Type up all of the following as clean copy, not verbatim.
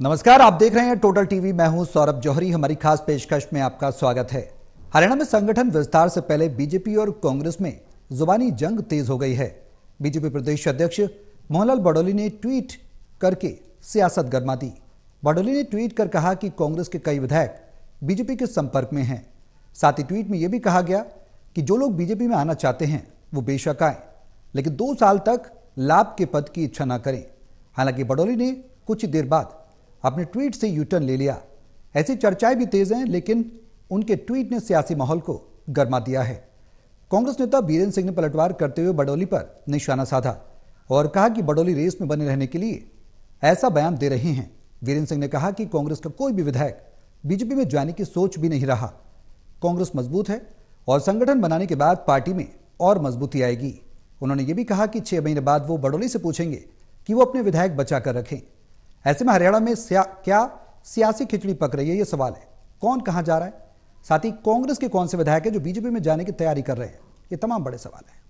नमस्कार, आप देख रहे हैं टोटल टीवी। मैं हूं सौरभ जौहरी। हमारी खास पेशकश में आपका स्वागत है। हरियाणा में संगठन विस्तार से पहले बीजेपी और कांग्रेस में जुबानी जंग तेज हो गई है। बीजेपी प्रदेश अध्यक्ष मोहनलाल बडोली ने ट्वीट करके सियासत गरमा दी। बडोली ने ट्वीट कर कहा कि कांग्रेस के कई विधायक बीजेपी के संपर्क में हैं। साथ ही ट्वीट में यह भी कहा गया कि जो लोग बीजेपी में आना चाहते हैं वो बेशक आए, लेकिन 2 साल तक लाभ के पद की इच्छा न करें। हालांकि बडोली ने कुछ देर बाद अपने ट्वीट से यूटर्न ले लिया। ऐसी चर्चाएं भी तेज हैं, लेकिन उनके ट्वीट ने सियासी माहौल को गर्मा दिया है। कांग्रेस नेता बीरेंद्र सिंह ने पलटवार करते हुए बडोली पर निशाना साधा और कहा कि बडोली रेस में बने रहने के लिए ऐसा बयान दे रहे हैं। बीरेंद्र सिंह ने कहा कि कांग्रेस का कोई भी विधायक बीजेपी में जाने की सोच भी नहीं रहा। कांग्रेस मजबूत है और संगठन बनाने के बाद पार्टी में और मजबूती आएगी। उन्होंने ये भी कहा कि 6 महीने बाद वो बडोली से पूछेंगे कि वो अपने विधायक बचाकर रखें। ऐसे में हरियाणा में क्या सियासी खिचड़ी पक रही है, ये सवाल है। कौन कहां जा रहा है, साथ ही कांग्रेस के कौन से विधायक है जो बीजेपी में जाने की तैयारी कर रहे हैं, ये तमाम बड़े सवाल हैं।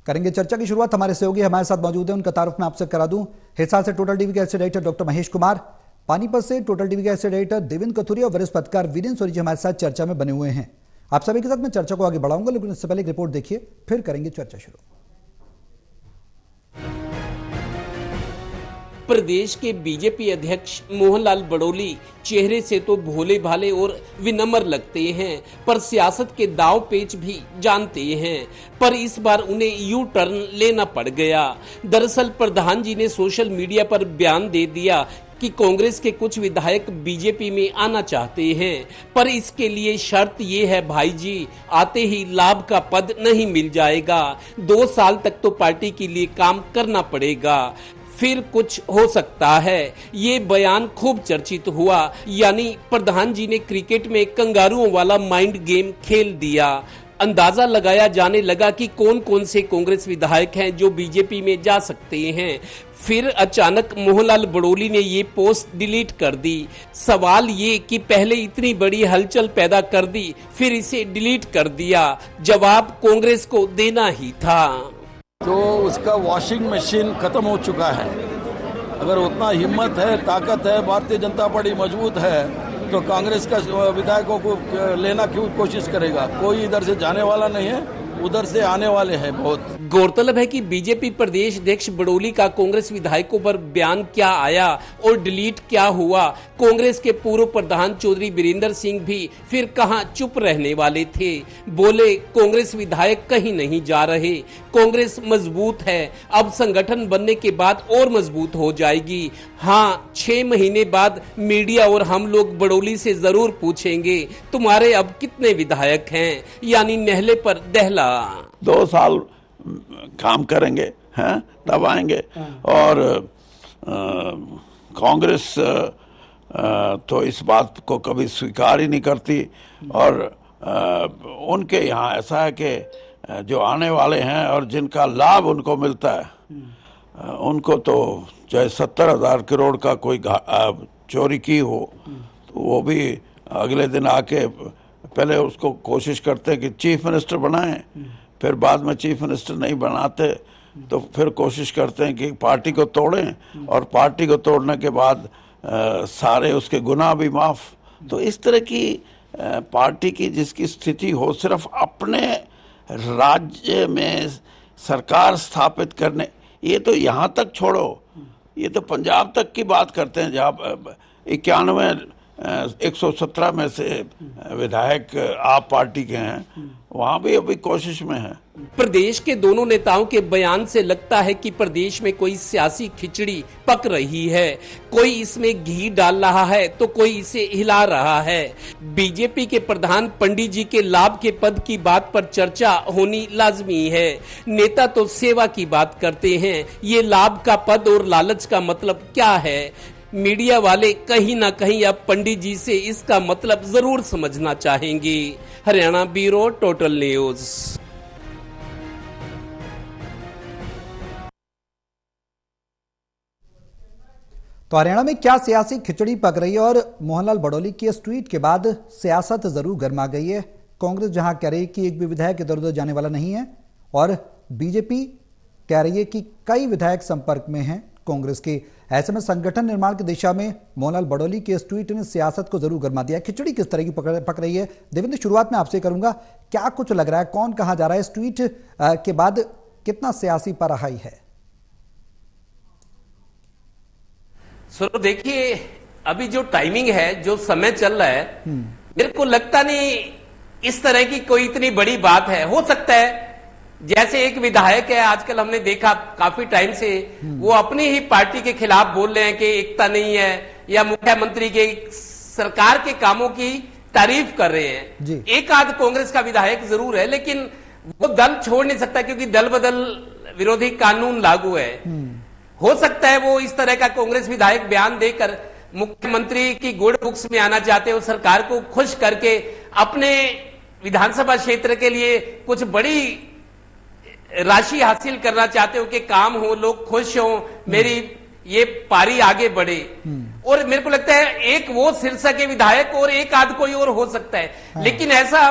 करेंगे चर्चा की शुरुआत। हमारे सहयोगी हमारे साथ मौजूद हैं, उनका तारुफ मैं आपसे करा दूं। हिसार से टोटल टीवी के editor director doctor Mahesh Kumar, Panipat से टोटल टीवी के एडिटर डायरेक्टर देवेंद्र कथुरिया और वरिष्ठ पत्रकार वीरेंद्र सोरी जी हमारे साथ चर्चा में बने हुए हैं। आप सभी के साथ मैं चर्चा को आगे बढ़ाऊंगा, लेकिन इससे पहले एक रिपोर्ट देखिए, फिर करेंगे चर्चा शुरू। प्रदेश के बीजेपी अध्यक्ष मोहनलाल बडोली चेहरे से तो भोले भाले और विनम्र लगते हैं, पर सियासत के दाव पेच भी जानते हैं। पर इस बार उन्हें यू टर्न लेना पड़ गया। दरअसल प्रधान जी ने सोशल मीडिया पर बयान दे दिया कि कांग्रेस के कुछ विधायक बीजेपी में आना चाहते हैं, पर इसके लिए शर्त ये है भाई जी, आते ही लाभ का पद नहीं मिल जाएगा। 2 साल तक तो पार्टी के लिए काम करना पड़ेगा, फिर कुछ हो सकता है। ये बयान खूब चर्चित हुआ। यानी प्रधान जी ने क्रिकेट में कंगारुओं वाला माइंड गेम खेल दिया। अंदाजा लगाया जाने लगा कि कौन कौन से कांग्रेस विधायक हैं जो बीजेपी में जा सकते हैं। फिर अचानक मोहनलाल बडोली ने ये पोस्ट डिलीट कर दी। सवाल ये कि पहले इतनी बड़ी हलचल पैदा कर दी, फिर इसे डिलीट कर दिया। जवाब कांग्रेस को देना ही था। तो उसका वॉशिंग मशीन खत्म हो चुका है। अगर उतना हिम्मत है, ताकत है, भारतीय जनता पार्टी मजबूत है, तो कांग्रेस का विधायकों को लेना क्यों कोशिश करेगा। कोई इधर से जाने वाला नहीं है, उधर से आने वाले हैं बहुत। गौरतलब है कि बीजेपी प्रदेश अध्यक्ष बडोली का कांग्रेस विधायकों पर बयान क्या आया और डिलीट क्या हुआ। कांग्रेस के पूर्व प्रधान चौधरी बीरेंद्र सिंह भी फिर कहां चुप रहने वाले थे। बोले कांग्रेस विधायक कहीं नहीं जा रहे, कांग्रेस मजबूत है, अब संगठन बनने के बाद और मजबूत हो जाएगी। हाँ, 6 महीने बाद मीडिया और हम लोग बडोली से जरूर पूछेंगे तुम्हारे अब कितने विधायक हैं, यानी नहले पर दहला। 2 साल काम करेंगे हैं, तब आएंगे। और कांग्रेस तो इस बात को कभी स्वीकार ही नहीं करती। और उनके यहाँ ऐसा है कि जो आने वाले हैं और जिनका लाभ उनको मिलता है, उनको तो चाहे 70,000 करोड़ का कोई चोरी की हो, तो वो भी अगले दिन आके पहले उसको कोशिश करते हैं कि चीफ मिनिस्टर बनाएं, फिर बाद में चीफ मिनिस्टर नहीं बनाते तो फिर कोशिश करते हैं कि पार्टी को तोड़ें, और पार्टी को तोड़ने के बाद सारे उसके गुनाह भी माफ। तो इस तरह की पार्टी की जिसकी स्थिति हो, सिर्फ अपने राज्य में सरकार स्थापित करने, ये तो यहाँ तक छोड़ो, ये तो पंजाब तक की बात करते हैं जहाँ 117 में से विधायक आप पार्टी के हैं, वहां भी अभी कोशिश में है। प्रदेश के दोनों नेताओं के बयान से लगता है कि प्रदेश में कोई सियासी खिचड़ी पक रही है। कोई इसमें घी डाल रहा है तो कोई इसे हिला रहा है। बीजेपी के प्रधान पंडित जी के लाभ के पद की बात पर चर्चा होनी लाजमी है। नेता तो सेवा की बात करते हैं, ये लाभ का पद और लालच का मतलब क्या है। मीडिया वाले कहीं ना कहीं अब पंडित जी से इसका मतलब जरूर समझना चाहेंगे। Haryana bureau total news. तो हरियाणा में क्या सियासी खिचड़ी पक रही है और मोहनलाल बड़ौली की इस ट्वीट के बाद सियासत जरूर गर्मा गई है। कांग्रेस जहां कह रही है कि एक भी विधायक इधर उधर जाने वाला नहीं है और बीजेपी कह रही है कि कई विधायक संपर्क में हैं कांग्रेस के। ऐसे में संगठन निर्माण की दिशा में मोहनलाल बड़ौली के इस ट्वीट ने सियासत को जरूर गर्मा दिया। खिचड़ी किस तरह की पक रही है, देवेंद्र शुरुआत में आपसे करूंगा, क्या कुछ लग रहा है, कौन कहां जा रहा है, इस ट्वीट के बाद कितना सियासी पराहाई है? सर देखिए, अभी जो टाइमिंग है, जो समय चल रहा है, मेरे को लगता नहीं इस तरह की कोई इतनी बड़ी बात है। हो सकता है जैसे एक विधायक है, आजकल हमने देखा काफी टाइम से वो अपनी ही पार्टी के खिलाफ बोल रहे हैं कि एकता नहीं है, या मुख्यमंत्री के सरकार के कामों की तारीफ कर रहे हैं। एक आध कांग्रेस का विधायक जरूर है, लेकिन वो दल छोड़ नहीं सकता क्योंकि दल बदल विरोधी कानून लागू है। हो सकता है वो इस तरह का कांग्रेस विधायक बयान देकर मुख्यमंत्री की गुड बुक्स में आना चाहते हो, सरकार को खुश करके अपने विधानसभा क्षेत्र के लिए कुछ बड़ी राशि हासिल करना चाहते हो कि काम हो, लोग खुश हो, मेरी ये पारी आगे बढ़े। और मेरे को लगता है एक वो शीर्षक के विधायक और एक आध कोई और हो सकता है। लेकिन ऐसा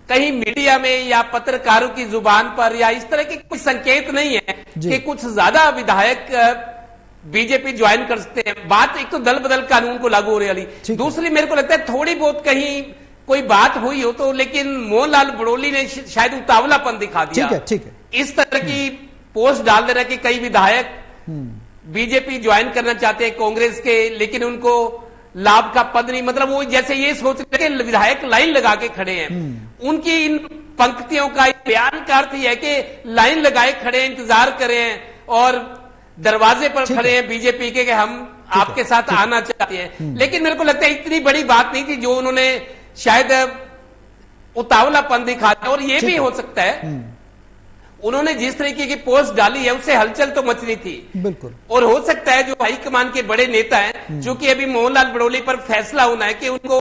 कहीं मीडिया में या पत्रकारों की जुबान पर या इस तरह के कुछ संकेत नहीं है कि कुछ ज्यादा विधायक बीजेपी ज्वाइन कर सकते हैं। बात एक तो दल बदल कानून को लागू होने वाली, दूसरी मेरे को लगता है थोड़ी बहुत कहीं कोई बात हुई हो तो, लेकिन मोहनलाल बड़ौली ने शायद उतावलापन दिखा दिया। ठीक है। इस तरह की पोस्ट डाल दे रहा कि कई विधायक बीजेपी ज्वाइन करना चाहते हैं कांग्रेस के, लेकिन उनको लाभ का पद नहीं, मतलब वो जैसे ये सोच रहे कि विधायक लाइन लगा के खड़े हैं। उनकी इन पंक्तियों का बयान का अर्थ यह है कि लाइन लगाए खड़े हैं, इंतजार करे हैं और दरवाजे पर खड़े हैं बीजेपी के कि हम आपके साथ आना चाहते हैं। लेकिन मेरे को लगता है इतनी बड़ी बात नहीं थी जो उन्होंने शायद उतावलापन दिखा दिया। और ये भी हो सकता है उन्होंने जिस तरीके की पोस्ट डाली है उससे हलचल तो मच रही थी, बिल्कुल। और हो सकता है जो हाईकमान के बड़े नेता हैं, चूंकि अभी मोहनलाल बड़ौली पर फैसला होना है कि उनको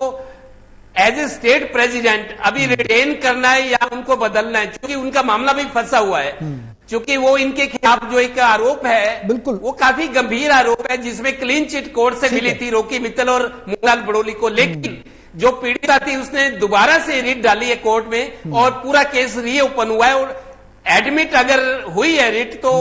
एज ए स्टेट प्रेसिडेंट अभी रिटेन करना है या उनको बदलना है, क्योंकि उनका मामला भी फंसा हुआ है। क्योंकि वो इनके खिलाफ जो एक आरोप है, बिल्कुल, वो काफी गंभीर आरोप है, जिसमें क्लीन चिट कोर्ट से मिली थी रॉकी मित्तल और मोहनलाल बड़ौली को। लेकिन जो पीड़िता थी उसने दोबारा से रिट डाली है कोर्ट में और पूरा केस रीओपन हुआ है। और एडमिट अगर हुई है रिट तो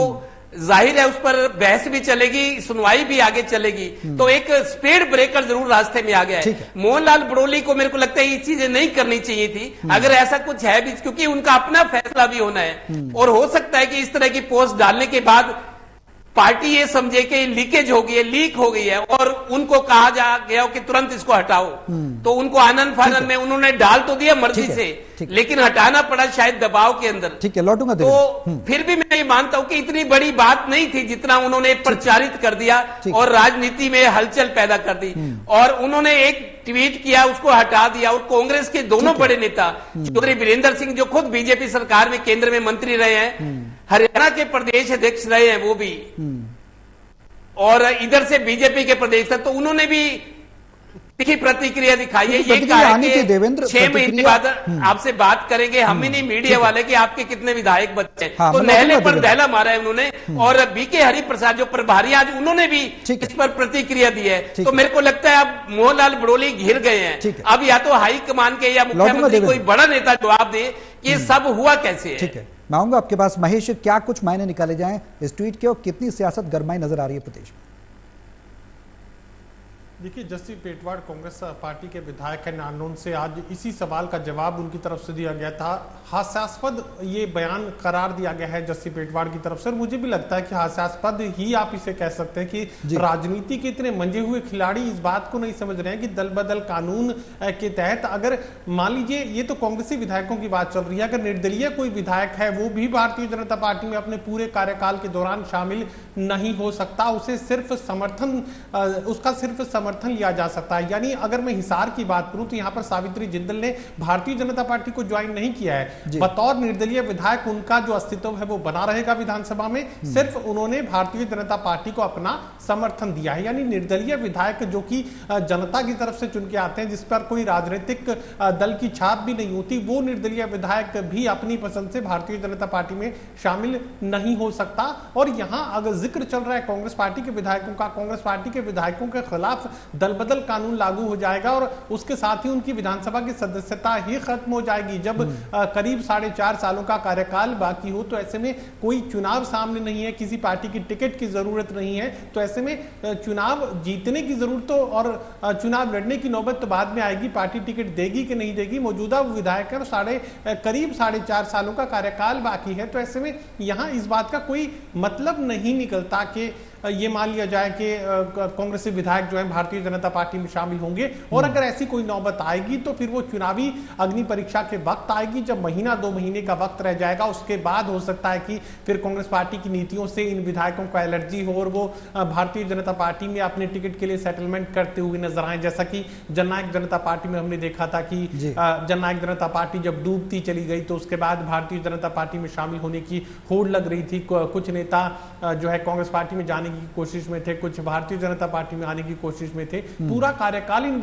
जाहिर है उस पर बहस भी चलेगी, सुनवाई भी आगे चलेगी। तो एक स्पीड ब्रेकर जरूर रास्ते में आ गया है। मोहनलाल बड़ौली को मेरे को लगता है ये चीजें नहीं करनी चाहिए थी, अगर ऐसा कुछ है भी, क्योंकि उनका अपना फैसला भी होना है। और हो सकता है कि इस तरह की पोस्ट डालने के बाद पार्टी ये समझे कि लीकेज हो गई है, लीक हो गई है, और उनको कहा जा गया कि तुरंत इसको हटाओ। तो उनको आनंद फानंद में उन्होंने डाल तो दिया मर्जी से, लेकिन हटाना पड़ा शायद दबाव के अंदर। ठीक है, लौटूंगा। तो फिर भी मैं ये मानता हूं कि इतनी बड़ी बात नहीं थी जितना उन्होंने प्रचारित कर दिया और राजनीति में हलचल पैदा कर दी। और उन्होंने एक ट्वीट किया, उसको हटा दिया। और कांग्रेस के दोनों बड़े नेता चौधरी वीरेंद्र सिंह जो खुद बीजेपी सरकार में केंद्र में मंत्री रहे हैं, हरियाणा के प्रदेश अध्यक्ष रहे हैं वो भी, और इधर से बीजेपी के प्रदेश, तो उन्होंने भी तीखी प्रतिक्रिया दिखाई है। ये कहा कि 6 महीने बाद आपसे बात करेंगे, हम ही नहीं मीडिया वाले, कि आपके कितने विधायक बच्चे हैं। तो नहले पर दहला मारा है उन्होंने। और बीके हरि प्रसाद जो प्रभारी आज, उन्होंने भी इस पर प्रतिक्रिया दी है। तो मेरे को लगता है अब मोहनलाल बड़ौली घिर गए हैं। अब या तो हाईकमान के या मुख्यमंत्री कोई बड़ा नेता जवाब दे कि सब हुआ कैसे है। मैं आऊंगा आपके पास। महेश, क्या कुछ मायने निकाले जाएं इस ट्वीट के और कितनी सियासत गरमाई नजर आ रही है प्रदेश में? देखिए, जस्सी पेटवाड़ कांग्रेस पार्टी के विधायक है नारनौंद से, आज इसी सवाल का जवाब उनकी तरफ से दिया गया था। हास्यास्पद ये बयान करार दिया गया है जस्सी पेटवाड़ की तरफ से, और मुझे भी लगता है कि हास्यास्पद ही आप इसे कह सकते हैं कि राजनीति के इतने मंजे हुए खिलाड़ी इस बात को नहीं समझ रहे हैं कि दल बदल कानून के तहत अगर मान लीजिए, ये तो कांग्रेसी विधायकों की बात चल रही है, अगर निर्दलीय कोई विधायक है वो भी भारतीय जनता पार्टी में अपने पूरे कार्यकाल के दौरान शामिल नहीं हो सकता, उसे सिर्फ समर्थन, उसका सिर्फ समर्थन लिया जा सकता है। यानी अगर मैं हिसार की बात करूं तो यहां पर सावित्री जिंदल ने भारतीय जनता पार्टी को ज्वाइन नहीं किया है, बतौर निर्दलीय विधायक उनका जो अस्तित्व है वो बना रहेगा विधानसभा में, सिर्फ उन्होंने भारतीय जनता पार्टी को अपना समर्थन दिया है। यानी निर्दलीय विधायक जो कि जनता की तरफ से चुन के आते हैं, जिस पर कोई राजनीतिक दल की छाप भी नहीं होती, वो निर्दलीय विधायक भी अपनी पसंद से भारतीय जनता पार्टी में शामिल नहीं हो सकता। और यहां अगर जिक्र चल रहा है कांग्रेस पार्टी के विधायकों का, कांग्रेस पार्टी के विधायकों के खिलाफ दल बदल कानून लागू हो जाएगा और उसके साथ ही उनकी विधानसभा की सदस्यता ही खत्म हो जाएगी। जब करीब 4.5 सालों का कार्यकाल बाकी हो तो ऐसे में कोई चुनाव सामने नहीं है, किसी पार्टी की टिकट की जरूरत नहीं है, तो ऐसे में चुनाव जीतने की जरूरत तो और चुनाव लड़ने की नौबत तो बाद में आएगी। पार्टी टिकट देगी कि नहीं देगी, मौजूदा विधायक करीब 4.5 सालों का कार्यकाल बाकी है, तो ऐसे में यहां इस बात का कोई मतलब नहीं निकलता कि ये मान लिया जाए कि कांग्रेसी विधायक जो है भारतीय जनता पार्टी में शामिल होंगे। और अगर ऐसी कोई नौबत आएगी तो फिर वो चुनावी अग्नि परीक्षा के वक्त आएगी, जब महीना 2 महीने का वक्त रह जाएगा। उसके बाद हो सकता है कि फिर कांग्रेस पार्टी की नीतियों से इन विधायकों को एलर्जी हो और वो भारतीय जनता पार्टी में अपने टिकट के लिए सेटलमेंट करते हुए नजर आए, जैसा कि जननायक जनता पार्टी में हमने देखा था कि जननायक जनता पार्टी जब डूबती चली गई तो उसके बाद भारतीय जनता पार्टी में शामिल होने की होड़ लग रही थी। कुछ नेता जो है कांग्रेस पार्टी में जाने की कोशिश में थे, कुछ भारतीय जनता पार्टी में आने की कोशिश में थे। पूरा कार्यकालीन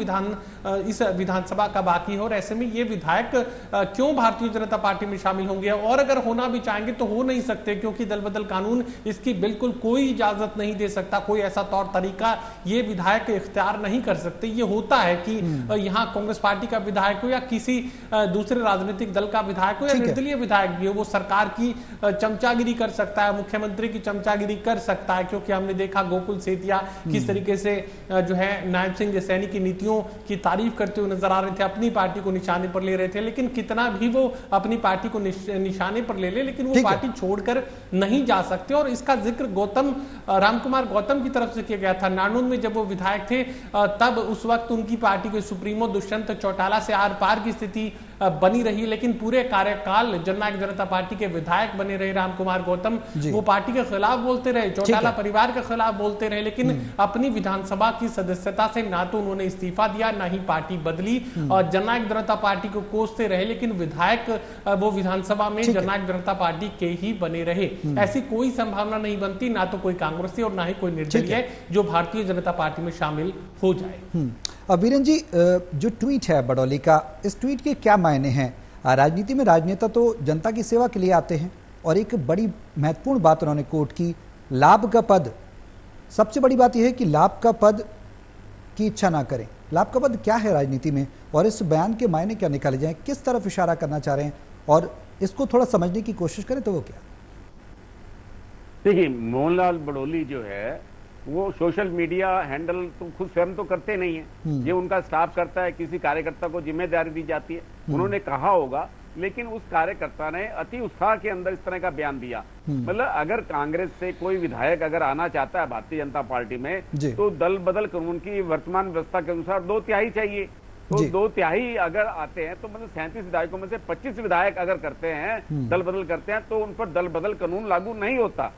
इस विधानसभा का बाकी है और ऐसे में ये विधायक क्यों भारतीय जनता पार्टी में शामिल होंगे, और अगर होना भी चाहेंगे तो हो नहीं सकते, क्योंकि दल बदल कानून इसकी बिल्कुल कोई इजाजत नहीं दे सकता। कोई ऐसा तौर तरीका ये विधायक इख्तियार नहीं कर सकते। ये होता है कि यहाँ कांग्रेस पार्टी का विधायक हो या किसी दूसरे राजनीतिक दल का विधायक हो या निर्दलीय विधायक भी हो, वो सरकार की चमचागिरी कर सकता है, मुख्यमंत्री की चमचागिरी कर सकता है। क्योंकि हमने देखा गोकुल सेतिया किस तरीके से जो है नायब सिंह सैनी की नीतियों की तारीफ करते हुए नजर आ रहे थे, अपनी पार्टी को निशाने पर ले रहे थे। लेकिन कितना भी वो अपनी पार्टी को निशाने पर ले ले, लेकिन वो पार्टी छोड़कर नहीं जा सकते। और इसका जिक्र रामकुमार गौतम की तरफ से किया गया था। नानून में जब वो विधायक थे तब उस वक्त उनकी पार्टी के सुप्रीमो दुष्यंत चौटाला से आर पार की स्थिति बनी रही, लेकिन पूरे कार्यकाल जननायक जनता पार्टी के विधायक बने रहे रामकुमार गौतम। वो पार्टी के खिलाफ बोलते रहे, चौटाला परिवार के खिलाफ बोलते रहे, लेकिन अपनी विधानसभा की सदस्यता से ना तो उन्होंने इस्तीफा दिया, ना ही पार्टी बदली और जननायक जनता पार्टी को कोसते रहे, लेकिन विधायक वो विधानसभा में जननायक जनता पार्टी के ही बने रहे। ऐसी कोई संभावना नहीं बनती, ना तो कोई कांग्रेसी और ना ही कोई निर्दलीय जो भारतीय जनता पार्टी में शामिल हो जाए। वीरेन जी, जो ट्वीट है बड़ौली का, इस ट्वीट के क्या मायने हैं? राजनीति में राजनेता तो जनता की सेवा के लिए आते हैं और एक बड़ी महत्वपूर्ण बात उन्होंने कोट की, लाभ का पद। सबसे बड़ी बात यह है कि लाभ का पद की इच्छा ना करें। लाभ का पद क्या है राजनीति में, और इस बयान के मायने क्या निकाले जाएं, किस तरफ इशारा करना चाह रहे हैं, और इसको थोड़ा समझने की कोशिश करें तो वो क्या? देखिए, मोहनलाल बड़ोली जो है वो सोशल मीडिया हैंडल तो खुद स्वयं तो करते नहीं है, ये उनका स्टाफ करता है, किसी कार्यकर्ता को जिम्मेदारी दी जाती है। उन्होंने कहा होगा, लेकिन उस कार्यकर्ता ने अति उत्साह के अंदर इस तरह का बयान दिया। मतलब अगर कांग्रेस से कोई विधायक अगर आना चाहता है भारतीय जनता पार्टी में, तो दल बदल कानून की वर्तमान व्यवस्था के अनुसार 2/3 चाहिए। तो 2/3 अगर आते हैं तो मतलब 37 विधायकों में से 25 विधायक अगर करते हैं, दल बदल करते हैं, तो उन पर दल बदल कानून लागू नहीं होता।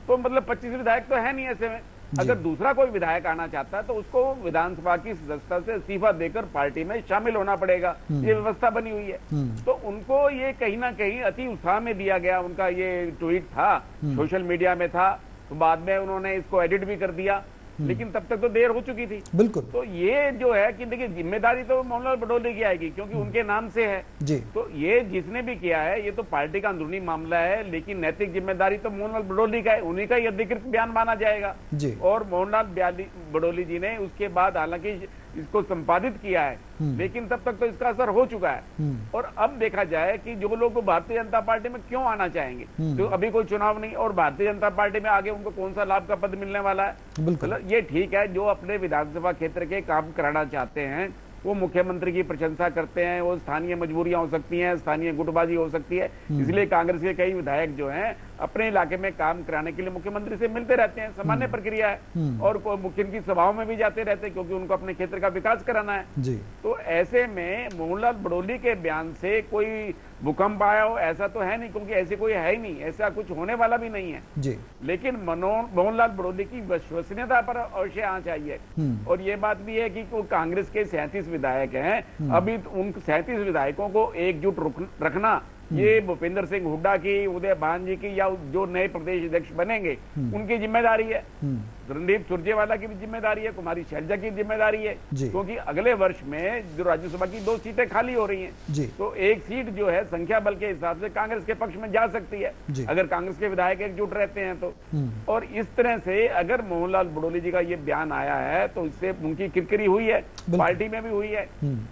तो मतलब 25 विधायक तो है नहीं ऐसे में। अगर दूसरा कोई विधायक आना चाहता है तो उसको विधानसभा की सदस्यता से इस्तीफा देकर पार्टी में शामिल होना पड़ेगा। ये व्यवस्था बनी हुई है। तो उनको ये कहीं ना कहीं अति उत्साह में दिया गया। उनका ये ट्वीट था, सोशल मीडिया में था, तो बाद में उन्होंने इसको एडिट भी कर दिया, लेकिन तब तक तो देर हो चुकी थी। बिल्कुल। तो ये जो है कि देखिए, जिम्मेदारी तो मोहनलाल बड़ौली की आएगी, क्योंकि उनके नाम से है जी। तो ये जिसने भी किया है, ये तो पार्टी का अंदरूनी मामला है, लेकिन नैतिक जिम्मेदारी तो मोहनलाल बड़ौली का है, उन्हीं का ही अधिकृत बयान माना जाएगा जी। और मोहनलाल बड़ौली जी ने उसके बाद हालांकि इसको संपादित किया है, लेकिन तब तक तो इसका असर हो चुका है। और अब देखा जाए कि जो लोग भारतीय जनता पार्टी में क्यों आना चाहेंगे, तो अभी कोई चुनाव नहीं और भारतीय जनता पार्टी में आगे उनको कौन सा लाभ का पद मिलने वाला है। मतलब ये ठीक है, जो अपने विधानसभा क्षेत्र के काम कराना चाहते हैं वो मुख्यमंत्री की प्रशंसा करते हैं, वो स्थानीय मजबूरियां हो सकती हैं, स्थानीय गुटबाजी हो सकती है, इसलिए कांग्रेस के कई विधायक जो हैं अपने इलाके में काम कराने के लिए मुख्यमंत्री से मिलते रहते हैं, सामान्य प्रक्रिया है। और मुख्य की सभाओं में भी जाते रहते हैं, क्योंकि उनको अपने क्षेत्र का विकास कराना है जी। तो ऐसे में मोहनलाल बड़ौली के बयान से कोई भूकंप आया हो ऐसा तो है नहीं, क्योंकि ऐसे कोई है ही नहीं, ऐसा कुछ होने वाला भी नहीं है जी। लेकिन मोहनलाल बड़ौली की विश्वसनीयता पर अवश्य आना चाहिए। और ये बात भी है कि कांग्रेस के 37 विधायक हैं, अभी उन 37 विधायकों को एकजुट रखना ये भूपेंद्र सिंह हुड्डा की, उदय भान जी की, या जो नए प्रदेश अध्यक्ष बनेंगे उनकी जिम्मेदारी है। रणदीप सुरजेवाला की भी जिम्मेदारी है, कुमारी शैलजा की जिम्मेदारी है, क्योंकि अगले वर्ष में जो राज्यसभा की 2 सीटें खाली हो रही हैं, तो एक सीट जो है संख्या बल के हिसाब से कांग्रेस के पक्ष में जा सकती है अगर कांग्रेस के विधायक एकजुट रहते हैं तो। और इस तरह से अगर मोहनलाल बड़ोली जी का ये बयान आया है तो इससे उनकी किरकिरी हुई है, पार्टी में भी हुई है,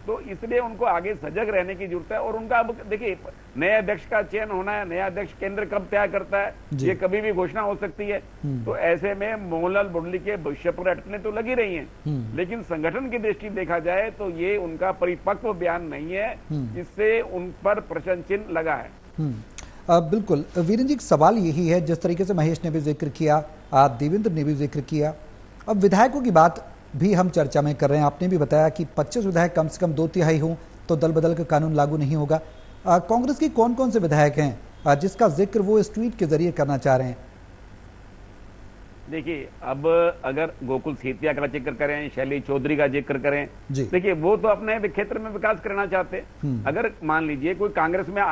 तो इसलिए उनको आगे सजग रहने की जरूरत है। और उनका अब देखिए, नए अध्यक्ष का चयन होना है, नया अध्यक्ष केंद्र कब तय करता है, ये कभी भी घोषणा हो सकती है। तो ऐसे में मोहनलाल बड़ोली के भविष्य पर अटकने तो लगी रही हैं, लेकिन संगठन की दृष्टि देखा जाए तो ये उनका परिपक्व बयान नहीं है, इससे उन पर प्रश्न चिन्ह लगा है। बिल्कुल वीरेंद्र जी, सवाल यही है, जिस तरीके से महेश ने भी जिक्र किया, देवेंद्र ने भी जिक्र किया, अब विधायकों की बात भी हम चर्चा में कर रहे हैं। आपने भी बताया कि 25 विधायक कम से कम 2/3 हों तो दल बदल का कानून लागू नहीं होगा। कांग्रेस की कौन कौन से विधायक हैं जिसका जिक्र वो इस ट्वीट के जरिए करना चाह रहे हैं? देखिए, अब अगर गोकुल सीतिया का जिक्र करें, शैली चौधरी का जिक्र करें, देखिए वो तो अपने क्षेत्र में विकास करना चाहते हैं। अगर मान लीजिए कोई कांग्रेस में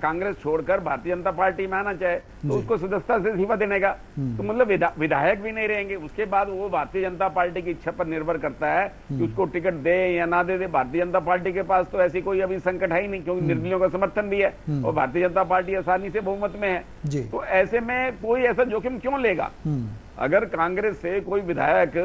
कांग्रेस छोड़कर भारतीय जनता पार्टी में आना चाहे तो उसको सदस्यता से इस्तीफा देने का तो मतलब विधायक भी नहीं रहेंगे। उसके बाद वो भारतीय जनता पार्टी की इच्छा पर निर्भर करता है कि उसको टिकट दे या ना दे। भारतीय जनता पार्टी के पास तो ऐसी कोई अभी संकट है ही नहीं, क्योंकि निर्दलीयों का समर्थन भी है और भारतीय जनता पार्टी आसानी से बहुमत में है। तो ऐसे में कोई ऐसा जोखिम क्यों लेगा? अगर कांग्रेस से कोई विधायक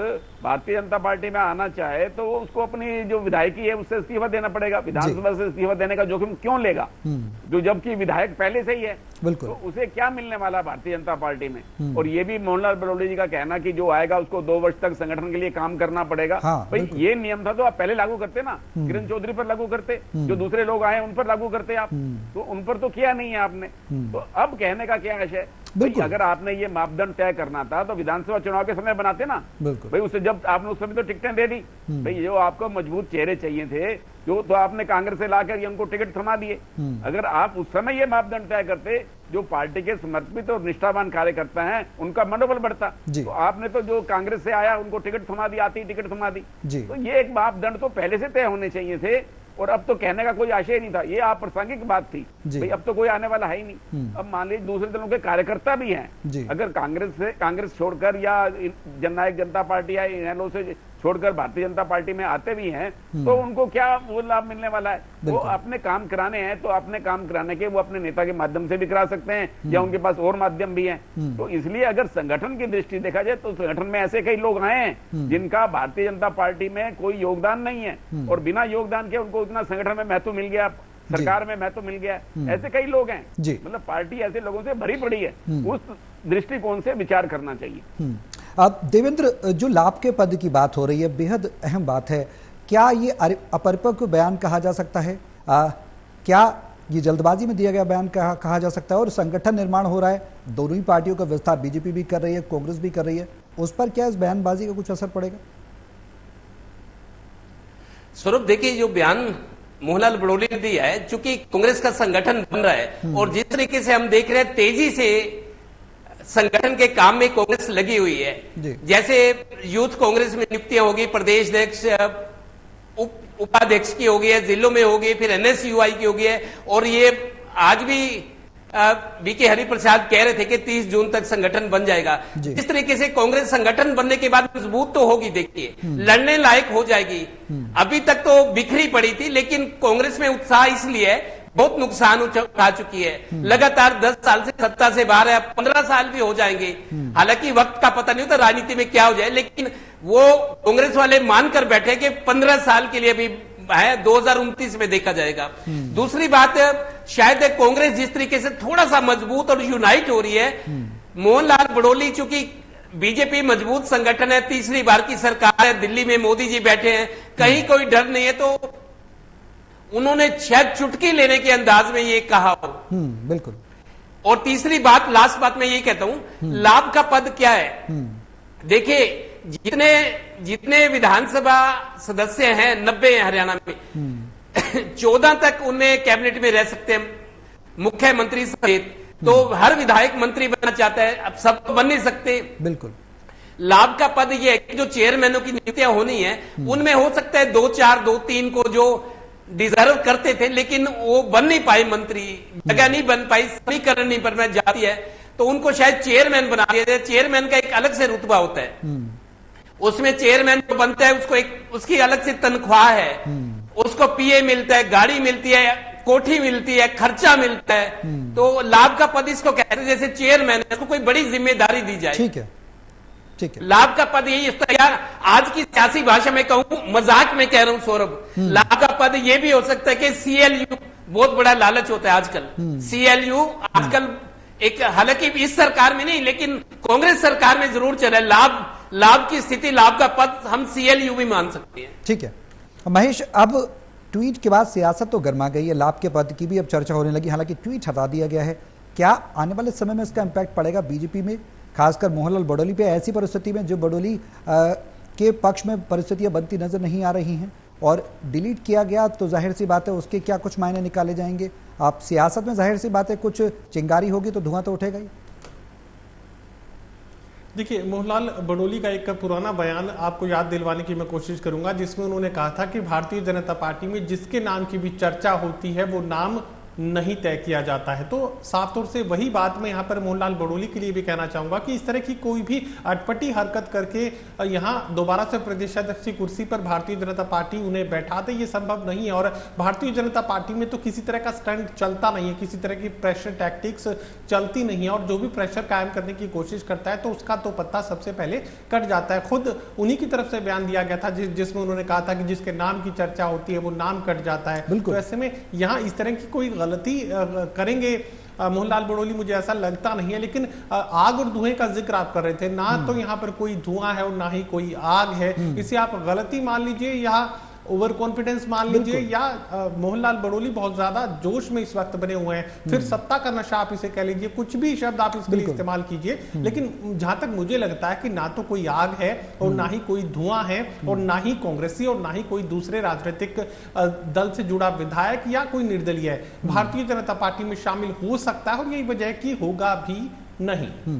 भारतीय जनता पार्टी में आना चाहे तो उसको अपनी जो विधायकी है उससे इस्तीफा देना पड़ेगा। विधानसभा से इस्तीफा देने का जोखिम क्यों लेगा, जो जबकि विधायक पहले से ही है? तो उसे क्या मिलने वाला भारतीय जनता पार्टी में? और ये भी मोहनलाल बड़ोली जी का कहना कि जो आएगा उसको 2 वर्ष तक संगठन के लिए काम करना पड़ेगा। भाई ये नियम था तो आप पहले लागू करते ना, किरण चौधरी पर लागू करते, जो दूसरे लोग आए उन पर लागू करते आप, तो उन पर तो किया नहीं है आपने। तो अब कहने का क्या आशय? अगर आपने ये मापदंड तय करना था तो विधानसभा चुनाव के समय बनाते ना भाई। उससे जब आपने उस समय तो टिकटें दे दी भाई, जो आपको मजबूत चेहरे चाहिए थे जो तो आपने कांग्रेस से लाकर ये उनको टिकट थमा दिए। अगर आप उस समय ये मापदंड तय करते, जो पार्टी के समर्पित और निष्ठावान कार्यकर्ता हैं उनका मनोबल बढ़ता। तो आपने तो जो कांग्रेस से आया उनको टिकट थमा दी, आती टिकट थमा दी। तो ये एक मापदंड तो पहले से तय होने चाहिए थे, और अब तो कहने का कोई आशय नहीं था। ये अप्रासंगिक बात थी भाई, अब तो कोई आने वाला है ही नहीं। अब मान लीजिए दूसरे दलों के कार्यकर्ता भी हैं, अगर कांग्रेस छोड़कर या जननायक जनता पार्टी या इनेलो से छोड़कर भारतीय जनता पार्टी में आते भी हैं तो उनको क्या वो लाभ मिलने वाला है? वो अपने काम कराने हैं तो अपने काम कराने के वो अपने नेता के माध्यम से भी करा सकते हैं, या उनके पास और माध्यम भी हैं। तो इसलिए अगर संगठन की दृष्टि देखा जाए तो संगठन में ऐसे कई लोग आए हैं जिनका भारतीय जनता पार्टी में कोई योगदान नहीं है, और बिना योगदान के उनको उतना संगठन में महत्व मिल गया, सरकार में महत्व मिल गया। ऐसे कई लोग हैं, मतलब पार्टी ऐसे लोगों से भरी पड़ी है। उस दृष्टिकोण से विचार करना चाहिए। अब देवेंद्र, जो लाभ के पद की बात हो रही है, बेहद अहम बात है। क्या ये अपरिपक्व बयान कहा जा सकता है? क्या ये जल्दबाजी में दिया गया बयान कहा जा सकता है? और संगठन निर्माण हो रहा है, दोनों ही पार्टियों का विस्तार बीजेपी भी कर रही है, कांग्रेस भी कर रही है, उस पर क्या इस बयानबाजी का कुछ असर पड़ेगा? स्वरूप, देखिए जो बयान मोहनलाल बड़ोली ने दिया है, चूंकि कांग्रेस का संगठन बन रहा है और जिस तरीके से हम देख रहे हैं तेजी से संगठन के काम में कांग्रेस लगी हुई है। जैसे यूथ कांग्रेस में नियुक्तियां होगी, प्रदेश अध्यक्ष उपाध्यक्ष की होगी है, जिलों में होगी, फिर NSUI की होगी है, और ये आज भी बीके हरिप्रसाद कह रहे थे कि 30 जून तक संगठन बन जाएगा। इस तरीके से कांग्रेस संगठन बनने के बाद मजबूत तो होगी, देखिए लड़ने लायक हो जाएगी। अभी तक तो बिखरी पड़ी थी, लेकिन कांग्रेस में उत्साह इसलिए बहुत नुकसान उठा चुकी है। लगातार 10 साल से सत्ता से बाहर है, 15 साल भी हो जाएंगे। हालांकि वक्त का पता नहीं होता राजनीति में क्या हो जाए, लेकिन वो कांग्रेस वाले मानकर बैठे कि 15 साल के लिए भी है, 2029 में देखा जाएगा। दूसरी बात, शायद कांग्रेस जिस तरीके से थोड़ा सा मजबूत और यूनाइट हो रही है, मोहनलाल बड़ोली चूंकि बीजेपी मजबूत संगठन है, तीसरी बार की सरकार है, दिल्ली में मोदी जी बैठे हैं, कहीं कोई डर नहीं है, तो उन्होंने शायद चुटकी लेने के अंदाज में ये कहा हो। बिल्कुल। और तीसरी बात, लास्ट बात मैं ये कहता हूं, लाभ का पद क्या है? देखिए जितने विधानसभा सदस्य हैं, 90 हैं हरियाणा में, 14 तक उन्हें कैबिनेट में रह सकते हैं, मुख्यमंत्री सहित। तो हर विधायक मंत्री बनना चाहता है, अब सब तो बन नहीं सकते। बिल्कुल। लाभ का पद ये है कि जो चेयरमैनों की नियुक्तियां होनी है उनमें हो सकता है 2-4, 2-3 को जो डिजर्व करते थे, लेकिन वो बन नहीं पाए मंत्री, जगह नहीं बन पाई, समीकरण नहीं बन जाती है, तो उनको शायद चेयरमैन बना दिया जाए। चेयरमैन का एक अलग से रुतबा होता है, उसमें चेयरमैन जो बनता है उसको एक उसकी अलग से तनख्वाह है, उसको पीए मिलता है, गाड़ी मिलती है, कोठी मिलती है, खर्चा मिलता है। तो लाभ का पद इसको कहते हैं, जैसे चेयरमैन है, उसको कोई बड़ी जिम्मेदारी दी जाए। ठीक है, ठीक है। लाभ का पद यही होता है यार, आज की सियासी भाषा में कहूं, मजाक में कह रहा हूं सौरभ, लाभ का पद यह भी हो सकता है कि सीएलयू, बहुत बड़ा लालच होता है आजकल। सीएलयू आजकल एक, हालांकि इस सरकार में नहीं, लेकिन कांग्रेस सरकार में जरूर चल रहा है, लाभ की स्थिति, लाभ का पद हम सीएलयू भी मान सकते हैं। ठीक है महेश, अब ट्वीट के बाद सियासत तो गर्मा गई है, लाभ के पद की भी अब चर्चा होने लगी, हालांकि ट्वीट हटा दिया गया है। क्या आने वाले समय में इसका इम्पैक्ट पड़ेगा बीजेपी में, खासकर मोहनलाल बडोली पे, ऐसी परिस्थिति में जो बडोली के पक्ष में परिस्थितियां बनती नजर नहीं आ रही हैं, और डिलीट किया गया तो जाहिर सी बात है उसके क्या कुछ मायने निकाले जाएंगे। आप सियासत में जाहिर सी बात है कुछ चिंगारी होगी तो धुआं तो उठेगा ही। देखिए, मोहनलाल बडोली का एक पुराना बयान आपको याद दिलवाने की मैं कोशिश करूंगा, जिसमें उन्होंने कहा था कि भारतीय जनता पार्टी में जिसके नाम की भी चर्चा होती है वो नाम नहीं तय किया जाता है। तो साफ तौर से वही बात मैं यहाँ पर मोहनलाल बडोली के लिए भी कहना चाहूंगा कि इस तरह की कोई भी अटपटी हरकत करके यहाँ दोबारा से प्रदेशाध्यक्ष की कुर्सी पर भारतीय जनता पार्टी उन्हें बैठा दे, ये संभव नहीं है। और भारतीय जनता पार्टी में तो किसी तरह का स्टंट चलता नहीं है, किसी तरह की प्रेशर टैक्टिक्स चलती नहीं है, और जो भी प्रेशर कायम करने की कोशिश करता है तो उसका तो पत्ता सबसे पहले कट जाता है। खुद उन्हीं की तरफ से बयान दिया गया था जिसमें उन्होंने कहा था कि जिसके नाम की चर्चा होती है वो नाम कट जाता है। तो ऐसे में यहाँ इस तरह की कोई गलती करेंगे मोहनलाल बडोली, मुझे ऐसा लगता नहीं है। लेकिन आग और धुएं का जिक्र आप कर रहे थे ना, तो यहाँ पर कोई धुआं है और ना ही कोई आग है। इसे आप गलती मान लीजिए या ओवर कॉन्फिडेंस मान लीजिए, या मोहनलाल बडोली बहुत ज्यादा जोश में इस वक्त बने हुए हैं, फिर सत्ता का नशा आप इसे कह लीजिए, कुछ भी शब्द आप इसके लिए इस्तेमाल कीजिए। लेकिन जहां तक मुझे लगता है कि ना तो कोई आग है और ना ही कोई धुआं है, और ना ही कांग्रेसी और ना ही कोई दूसरे राजनीतिक दल से जुड़ा विधायक या कोई निर्दलीय है भारतीय जनता पार्टी में शामिल हो सकता है, और यही वजह की होगा भी नहीं।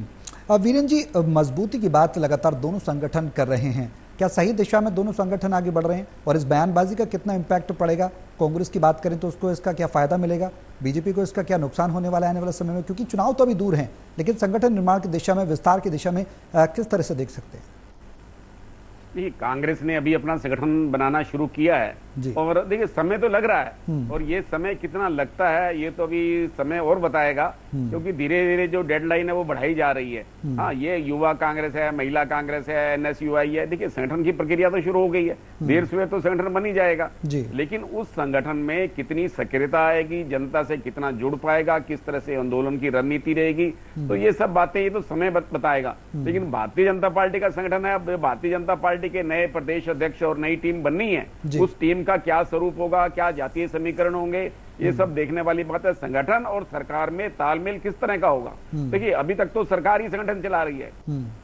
वीरेन जी, मजबूती की बात लगातार दोनों संगठन कर रहे हैं, क्या सही दिशा में दोनों संगठन आगे बढ़ रहे हैं, और इस बयानबाजी का कितना इम्पैक्ट पड़ेगा? कांग्रेस की बात करें तो उसको इसका क्या फायदा मिलेगा, बीजेपी को इसका क्या नुकसान होने वाला है आने वाले समय में, क्योंकि चुनाव तो अभी दूर हैं, लेकिन संगठन निर्माण की दिशा में, विस्तार की दिशा में किस तरह से देख सकते हैं? नहीं, कांग्रेस ने अभी अपना संगठन बनाना शुरू किया है, और देखिए समय तो लग रहा है, और ये समय कितना लगता है ये तो अभी समय और बताएगा, क्योंकि धीरे धीरे जो डेडलाइन है वो बढ़ाई जा रही है। हाँ, ये युवा कांग्रेस है, महिला कांग्रेस है, एनएसयूआई है, देखिए संगठन की प्रक्रिया तो शुरू हो गई है, देर सवेर तो संगठन बन ही जाएगा, लेकिन उस संगठन में कितनी सक्रियता आएगी, जनता से कितना जुड़ पाएगा, किस तरह से आंदोलन की रणनीति रहेगी, तो ये सब बातें ये तो समय बताएगा। लेकिन भारतीय जनता पार्टी का संगठन है, अब भारतीय जनता पार्टी के नए प्रदेश अध्यक्ष और नई टीम बननी है, उस टीम का क्या स्वरूप होगा, क्या जातीय समीकरण होंगे, ये सब देखने वाली बात है। संगठन और सरकार में तालमेल किस तरह का होगा, देखिए अभी तक तो सरकार ही संगठन चला रही है,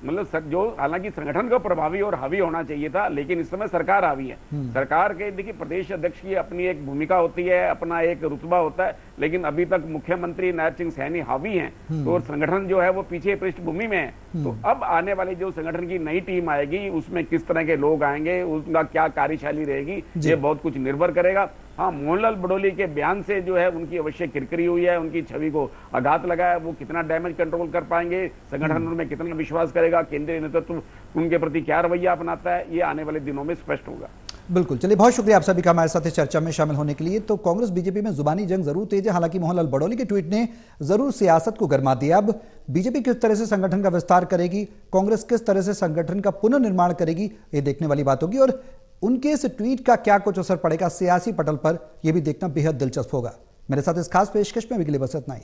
मतलब जो हालांकि संगठन को प्रभावी और हावी होना चाहिए था, लेकिन इस समय सरकार हावी है। सरकार के देखिए प्रदेश अध्यक्ष की अपनी एक भूमिका होती है, अपना एक रुतबा होता है, लेकिन अभी तक मुख्यमंत्री नायब सिंह सैनी हावी हैं, तो संगठन जो है वो पीछे पृष्ठभूमि में है। तो अब आने वाली जो संगठन की नई टीम आएगी उसमें किस तरह के लोग आएंगे, उनका क्या कार्यशैली रहेगी, ये बहुत कुछ निर्भर करेगा। हाँ, मोहनलाल बडोली के बयान से जो है उनकी अवश्य किरकिरी हुई है, उनकी छवि को आघात लगा है, वो कितना डैमेज कंट्रोल कर पाएंगे, संगठन उनमें कितना विश्वास करेगा, केंद्रीय नेतृत्व उनके प्रति क्या रवैया अपनाता है, ये आने वाले दिनों में स्पष्ट होगा। बिल्कुल, चलिए बहुत शुक्रिया आप सभी का हमारे साथ इस चर्चा में शामिल होने के लिए। तो कांग्रेस बीजेपी में जुबानी जंग जरूर तेज है, हालांकि मोहनलाल बडोली के ट्वीट ने जरूर सियासत को गरमा दिया। अब बीजेपी किस तरह से संगठन का विस्तार करेगी, कांग्रेस किस तरह से संगठन का पुनर्निर्माण करेगी, ये देखने वाली बात होगी, और उनके इस ट्वीट का क्या कुछ असर पड़ेगा सियासी पटल पर, यह भी देखना बेहद दिलचस्प होगा। मेरे साथ इस खास पेशकश में अभी के लिए बस इतना ही।